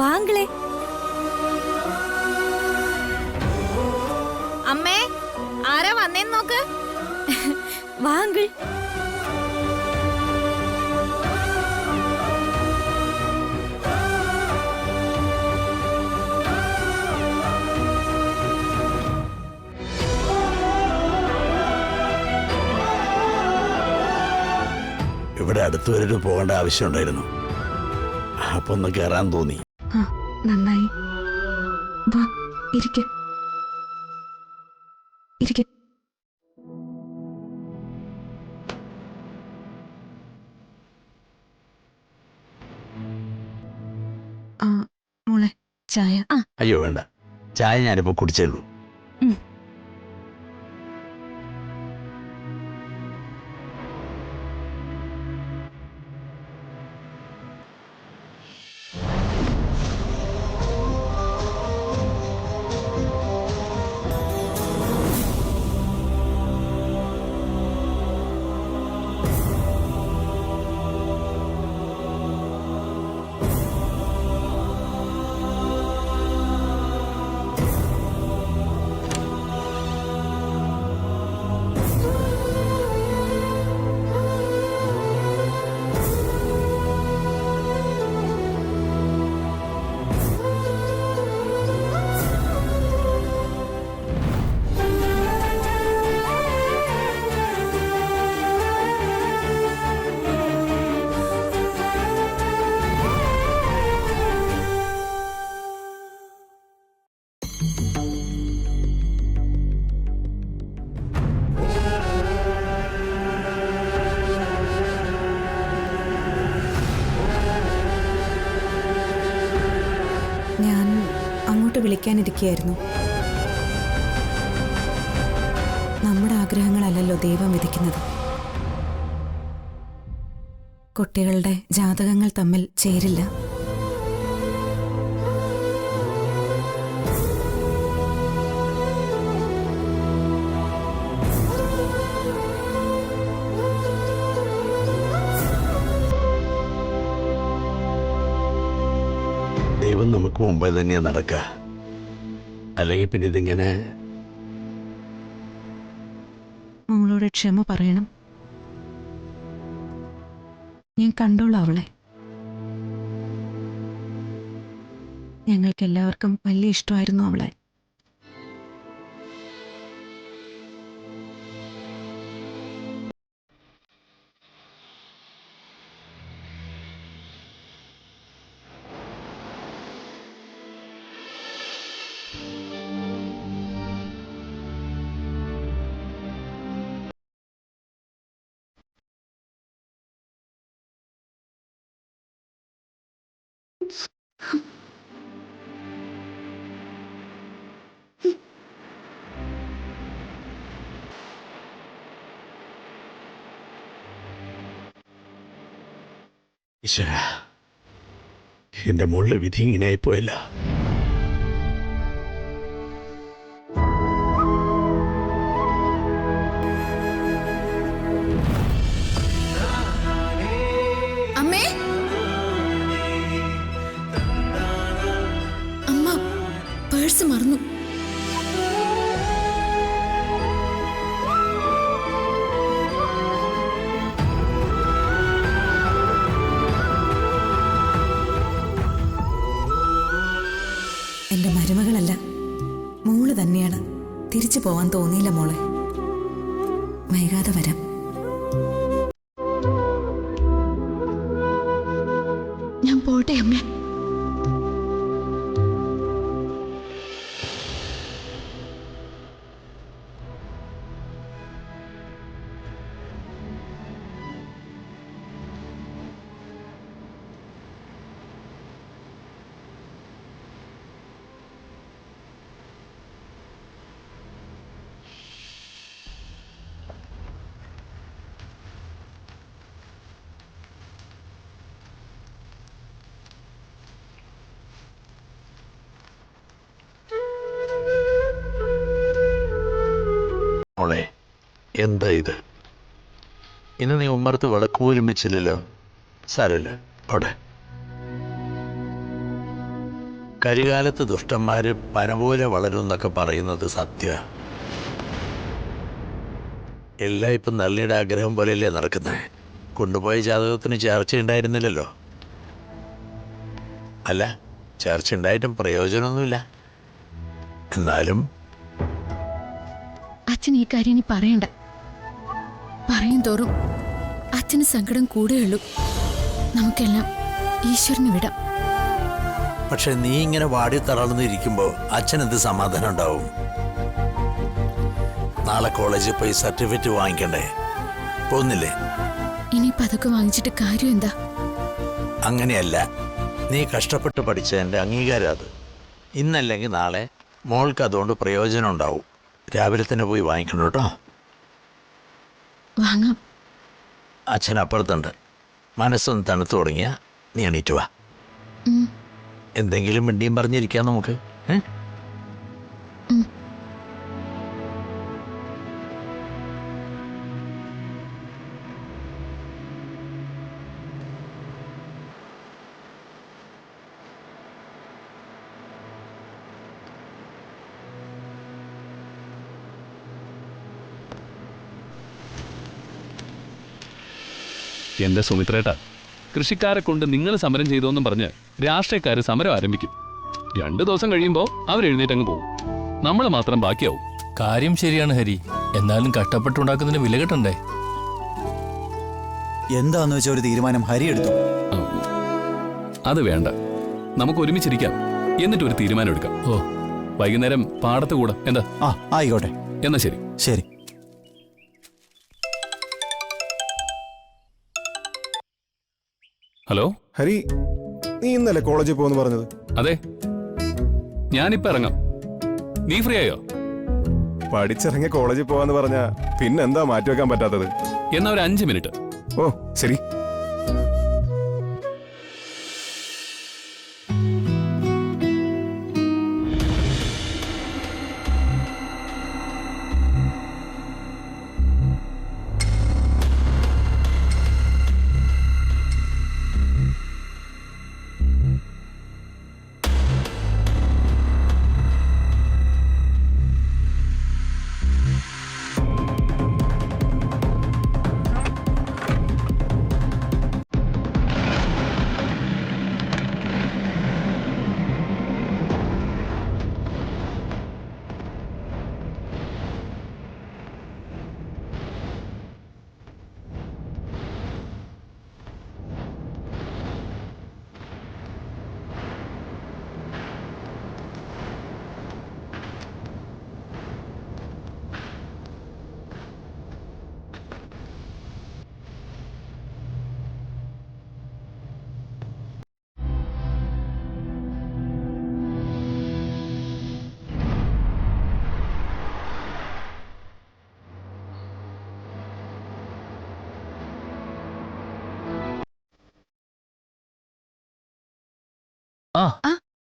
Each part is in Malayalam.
വാങ്ങളെ. അമ്മേ, ആരാ വന്നേന്ന് നോക്ക്. വാങ്കൾ. ഇവിടെ അടുത്തുവരെ പോകേണ്ട ആവശ്യമുണ്ടായിരുന്നു. അപ്പൊ ഒന്ന് കയറാൻ തോന്നി. നന്നായി. വാ, ഇരിക്ക്. ഇരിക്ക്. മോളെ, ചായ. അയ്യോ വേണ്ട, ചായ ഞാനിപ്പോ കുടിച്ചേള്ളൂ. ഞാൻ അങ്ങോട്ട് വിളിക്കാനിരിക്കുകയായിരുന്നു. നമ്മുടെ ആഗ്രഹങ്ങളല്ലല്ലോ ദൈവം വിധിക്കുന്നത്. കുട്ടികളുടെ ജാതകങ്ങൾ തമ്മിൽ ചേരില്ല. ദൈവം നമുക്ക് മുമ്പേ തന്നെയാ നടക്കുക. അല്ലെങ്കിൽ പിന്നെ ഇതിങ്ങനെ. മോളോട് ക്ഷമ പറയണം. ഞാൻ കണ്ടോളാം അവളെ. ഞങ്ങൾക്കെല്ലാവർക്കും വലിയ ഇഷ്ടമായിരുന്നു അവളെ. ഈശ്വരാ, എന്റെ മുകളിൽ വിധി ഇങ്ങനെ ആയിപ്പോയല്ല. അമ്മേ, അമ്മ പേഴ്സ് മറന്നു. എന്റെ മരുമകളല്ല, മോള് തന്നെയാണ്. തിരിച്ചു പോവാൻ തോന്നിയില്ല മോളെ. വൈകാതെ വരാം. ഞാൻ പോട്ടെ അമ്മേ. മോളെ, എന്താ ഇത്? ഇന്ന് നീ ഉമ്മർത്ത് വിളക്ക് പോലും വെച്ചില്ലല്ലോ. സാരമില്ല, അവിടെ കരികാലത്ത് ദുഷ്ടന്മാർ പന പോലെ വളരും എന്നൊക്കെ പറയുന്നത് സത്യ. എല്ലാം ഇപ്പം നല്ലിയുടെ ആഗ്രഹം പോലെയല്ലേ നടക്കുന്നത്. കൊണ്ടുപോയ ജാതകത്തിന് ചർച്ച ഉണ്ടായിരുന്നില്ലല്ലോ. അല്ല, ചർച്ച ഉണ്ടായിട്ടും പ്രയോജനമൊന്നുമില്ല. എന്നാലും അച്ഛൻ ഈ കാര്യം ഇനി പറയണ്ട. പറയും തോറും അച്ഛന് സങ്കടം കൂടുകയുള്ളൂ. നമുക്കെല്ലാം ഈശ്വരന് വിടാം. പക്ഷെ നീ ഇങ്ങനെ വാടി തളർന്നിരിക്കുമ്പോൾ അച്ഛനെന്ത് സമാധാനം ഉണ്ടാവും? നാളെ കോളേജിൽ പോയി സർട്ടിഫിക്കറ്റ് വാങ്ങിക്കണ്ടേ? പോകുന്നില്ലേ? ഇനിയിപ്പോ അതൊക്കെ വാങ്ങിച്ചിട്ട് കാര്യം എന്താ? അങ്ങനെയല്ല, നീ കഷ്ടപ്പെട്ട് പഠിച്ചതിൻ്റെ അംഗീകാരം അത്. ഇന്നല്ലെങ്കിൽ നാളെ മോൾക്ക് അതുകൊണ്ട് പ്രയോജനം ഉണ്ടാവും. രാവിലെ തന്നെ പോയി വാങ്ങിക്കണം കേട്ടോ. വാങ്ങാം. അച്ഛൻ അപ്പുറത്തുണ്ട്. മനസ്സൊന്ന് തണുത്തു തുടങ്ങിയാൽ നീ എണീറ്റ് വാ. എന്തെങ്കിലും മിണ്ടിയും പറഞ്ഞിരിക്കാം നമുക്ക്. എന്റെ സുമിത്രേട്ടാ, കൃഷിക്കാരെ കൊണ്ട് നിങ്ങൾ സമരം ചെയ്തോന്നും പറഞ്ഞ് രാഷ്ട്രീയക്കാർ സമരം ആരംഭിക്കും. 2 ദിവസം കഴിയുമ്പോൾ അവരെഴുന്നേറ്റങ്ങ് പോകും. നമ്മൾ മാത്രം ബാക്കിയാവും. കാര്യം ശരിയാണ് ഹരി. എന്നാലും കഷ്ടപ്പെട്ടുണ്ടാക്കുന്നതിന് വില കിട്ടണ്ടേ? എന്താന്ന് വെച്ചാൽ ഒരു തീരുമാനം ഹരി എടുത്തു. അത് വേണ്ട, നമുക്ക് ഒരുമിച്ചിരിക്കാം, എന്നിട്ട് ഒരു തീരുമാനം എടുക്കാം. ഓ, വൈകുന്നേരം പാടത്ത് കൂടെ എന്താ? ആയിക്കോട്ടെ. എന്നാ ശരി. ശരി. ഹലോ ഹരി, നീ ഇന്നലെ കോളേജിൽ പോകുന്നു പറഞ്ഞത്? അതെ, ഞാനിപ്പോ ഇറങ്ങാം. നീ ഫ്രീ ആയോ? പഠിച്ചിറങ്ങി കോളേജിൽ പോവാന്ന് പറഞ്ഞ പിന്നെന്താ മാറ്റിവെക്കാൻ പറ്റാത്തത്? എന്നാ ഒരു 5 മിനിറ്റ്. ഓ ശരി.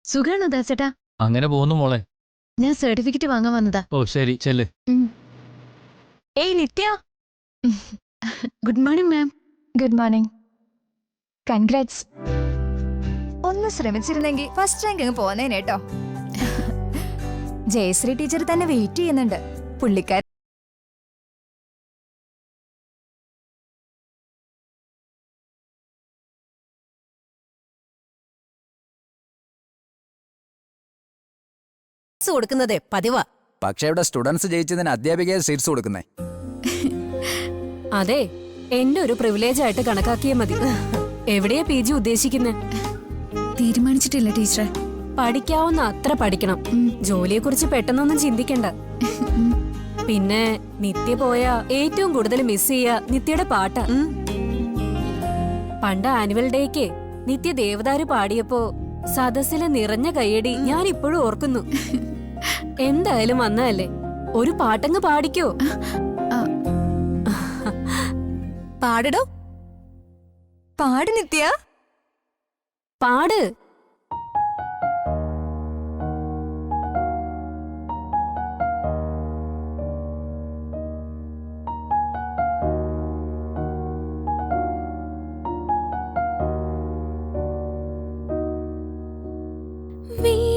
സുഖാണോ ദാസേട്ടാ? അങ്ങനെ പോകുന്നു മോളെ. ഞാൻ സർട്ടിഫിക്കറ്റ് വാങ്ങാൻ വന്നതാ. ഓ ശരി, ചെല്ല്. ഏയ് Nithya. Good morning ma'am. Good morning. Congrats. ഒന്ന് ശ്രമിച്ചിരുന്നെങ്കിൽ ഫസ്റ്റ് റാങ്ക് അങ്ങ് പോന്നേനെ കേട്ടോ. ജയശ്രീ ടീച്ചർ തന്നെ വെയിറ്റ് ചെയ്യുന്നുണ്ട്. പുള്ളിക്കാരൻ കൊടുക്കുന്നതേ പതിവാ. പക്ഷേ ഇവിടെ സ്റ്റുഡൻസ് ജയിച്ചതിന് അധ്യാപികയെ സീറ്റ്സ് കൊടുക്കുന്നേ. അതെ, എന്റെ ഒരു പ്രിവിലേജ് ആയിട്ട് കണക്കാക്കിയാ മതി. എവിടെയാ PG ഉദ്ദേശിക്കുന്നത്? തീരുമാനിച്ചിട്ടില്ല ടീച്ചറെ. പഠിക്കാവുന്ന അത്ര പഠിക്കണം. ജോലിയെ കുറിച്ച് പെട്ടെന്നൊന്നും ചിന്തിക്കണ്ട. പിന്നെ നിത്യ പോയ ഏറ്റവും കൂടുതൽ മിസ് ചെയ്യാ നിത്യയുടെ പാട്ടാ. പണ്ട് ആനുവൽ ഡേക്ക് നിത്യ ദേവദാരു പാടിയപ്പോ സദസ്സിലെ നിറഞ്ഞ കയ്യടി ഞാൻ ഇപ്പോഴും ഓർക്കുന്നു. എന്തായാലും വന്നതല്ലേ, ഒരു പാട്ടങ്ങ് പാടിക്കോ. പാടടോ. പാട് നിത്യ. പാട്. വീ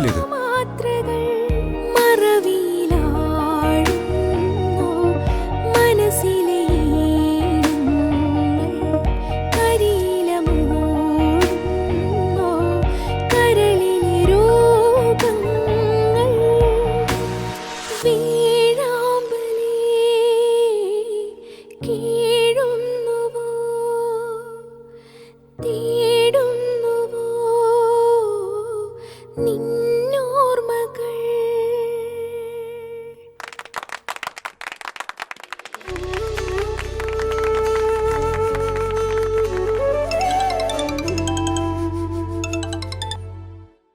എന്തായാലും ഇത്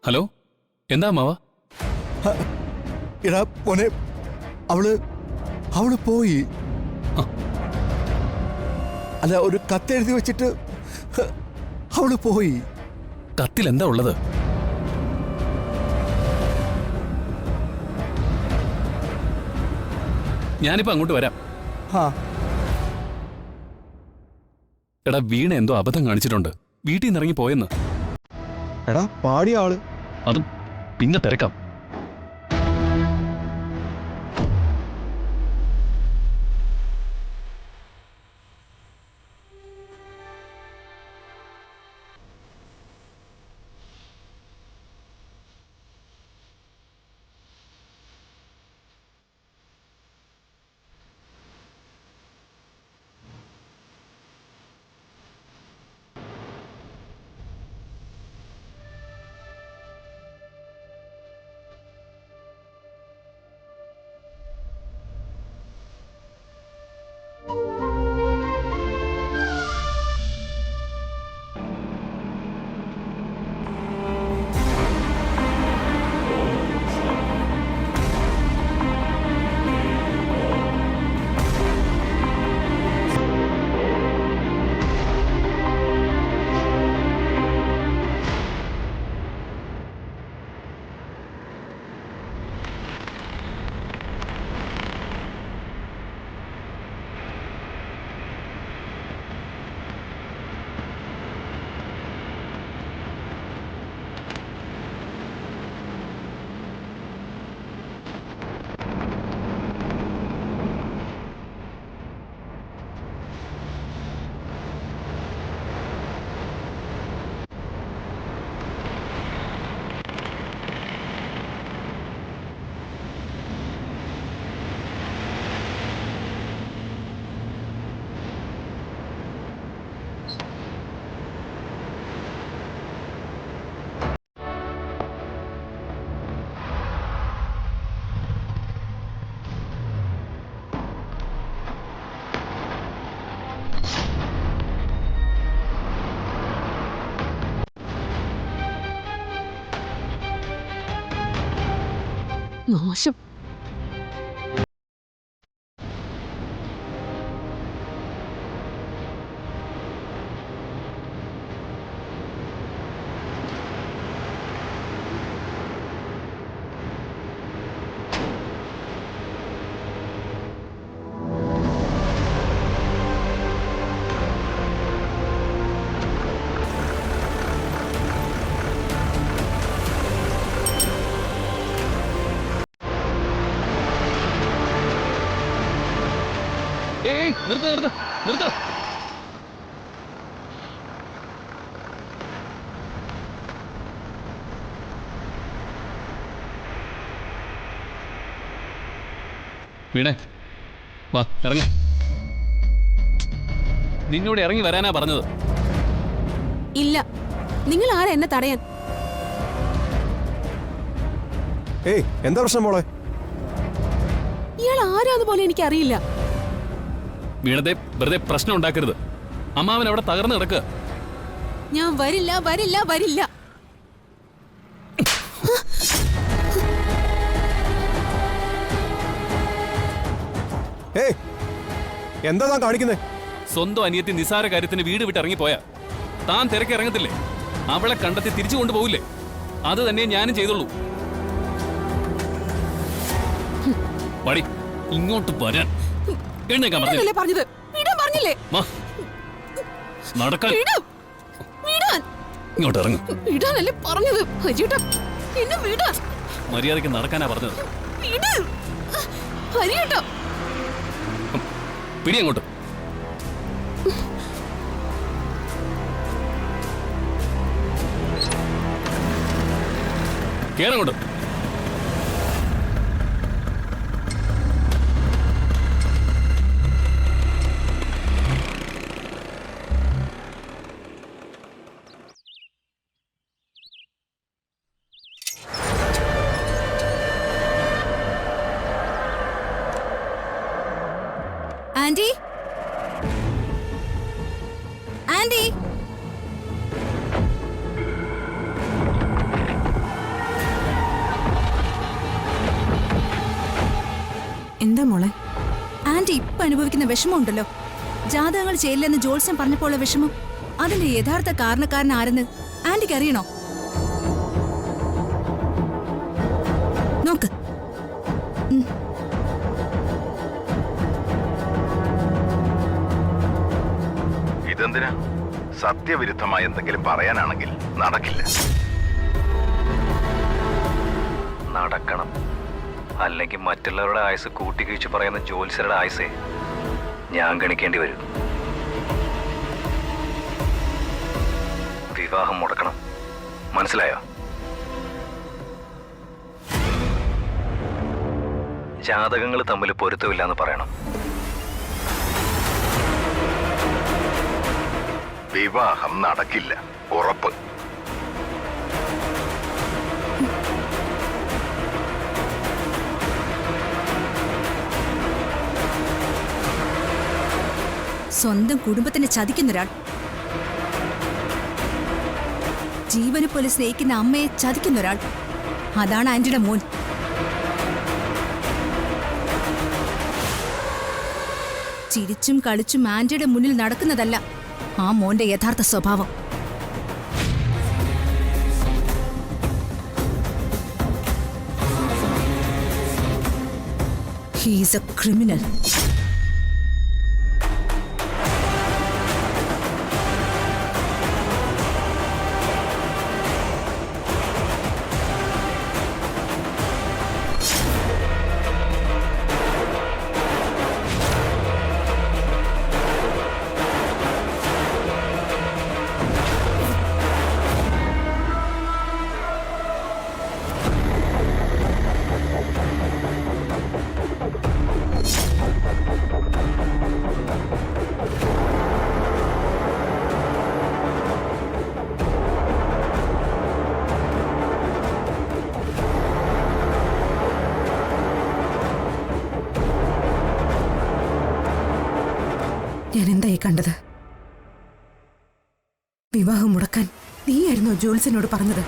ഹലോ എന്താ മാവ? എടാ മോനെ, അവള് പോയി. അല്ല, ഒരു കത്തെഴുതി വെച്ചിട്ട് അവള് പോയി. കത്തിൽ എന്താ ഉള്ളത്? ഞാനിപ്പോ അങ്ങോട്ട് വരാം. എടാ, വീണ എന്തോ അബദ്ധം കാണിച്ചിട്ടുണ്ട്. വീട്ടിൽ നിന്ന് ഇറങ്ങി പോയെന്ന്. എടാ, പാടിയ ആള്. അതും പിന്നെ തിരക്കാം. മോശം. ഏയ്, നിർത്ത്. വീണേ, വാ, ഇറങ്ങ. നിന്നോട് ഇറങ്ങി വരാനാ പറഞ്ഞത്. ഇല്ല, നിങ്ങൾ ആരാ എന്നെ തടയാൻ? ഏയ്, എന്താ പ്രശ്നം മോളെ? ഇയാൾ ആരാന്ന് പോലെ എനിക്കറിയില്ല. വീണത്തെ വെറുതെ പ്രശ്നം ഉണ്ടാക്കരുത്. അമ്മാവൻ അവിടെ തകർന്നു കിടക്കുക. ഞാൻ വരില്ല. ഏയ്, എന്താ താൻ കാണിക്കുന്നേ? സ്വന്തം അനിയത്തി നിസാര കാര്യത്തിന് വീട് വിട്ട് ഇറങ്ങിപ്പോയാ താൻ തിരക്ക് ഇറങ്ങത്തില്ലേ? അവളെ കണ്ടെത്തി തിരിച്ചു കൊണ്ടുപോകില്ലേ? അത് തന്നെ ഞാനും ചെയ്തുള്ളൂ. പടി, ഇങ്ങോട്ട് വരാൻ. എണ്ണേക്കാൻ പറഞ്ഞില്ലേ? നടക്കാൻ. ഇങ്ങോട്ട് ഇറങ്ങും. പറഞ്ഞത് എന്നെ വിട്. മര്യാദയ്ക്ക് നടക്കാനാ പറഞ്ഞത്. വിട്. ഹരിയേട്ടാ. പിടി അങ്ങോട്ട്. കേറങ്ങോട്ട്. Aunty, aunty. എന്താ മോളെ? ആന്റി ഇപ്പൊ അനുഭവിക്കുന്ന വിഷമമുണ്ടല്ലോ, ജാതകങ്ങൾ ചെയ്യില്ലെന്ന് ജോത്സ്യം പറഞ്ഞപ്പോഴുള്ള വിഷമം, അതിന്റെ യഥാർത്ഥ കാരണക്കാരൻ ആരെന്ന് ആന്റിക്ക് അറിയണോ? നോക്ക്. ഇതെന്തിനാ? സത്യവിരുദ്ധമായ എന്തെങ്കിലും പറയാനാണെങ്കിൽ നടക്കില്ല. നടക്കണം. അല്ലെങ്കിൽ മറ്റുള്ളവരുടെ ആയുസ് കൂട്ടിക്കിഴിച്ച് പറയുന്ന ജ്യോത്സ്യരുടെ ആയുസേ ഞാൻ ഗണിക്കേണ്ടി വരും. വിവാഹം മുടക്കണം. മനസ്സിലായോ? ജാതകങ്ങൾ തമ്മിൽ പൊരുത്തമില്ലാന്ന് പറയണം. വിവാഹം നടക്കില്ല, ഉറപ്പ്. സ്വന്തം കുടുംബത്തിനെ ചതിക്കുന്നൊരാൾ, ജീവനെ പോലെ സ്നേഹിക്കുന്ന അമ്മയെ ചതിക്കുന്നൊരാൾ, അതാണ് ആന്റിയുടെ മോൻ. ചിരിച്ചും കളിച്ചും ആന്റിയുടെ മുന്നിൽ നടക്കുന്നതല്ല ആ മോന്റെ യഥാർത്ഥ സ്വഭാവം. He is a criminal. ഞാൻ എന്തായി കണ്ടത്? വിവാഹം മുടക്കാൻ നീയായിരുന്നോ ജോത്സ്യനോട് പറഞ്ഞത്?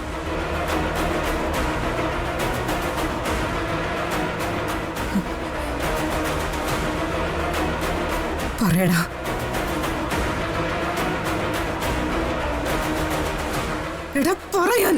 പറയടാ. എടാ പറയാൻ.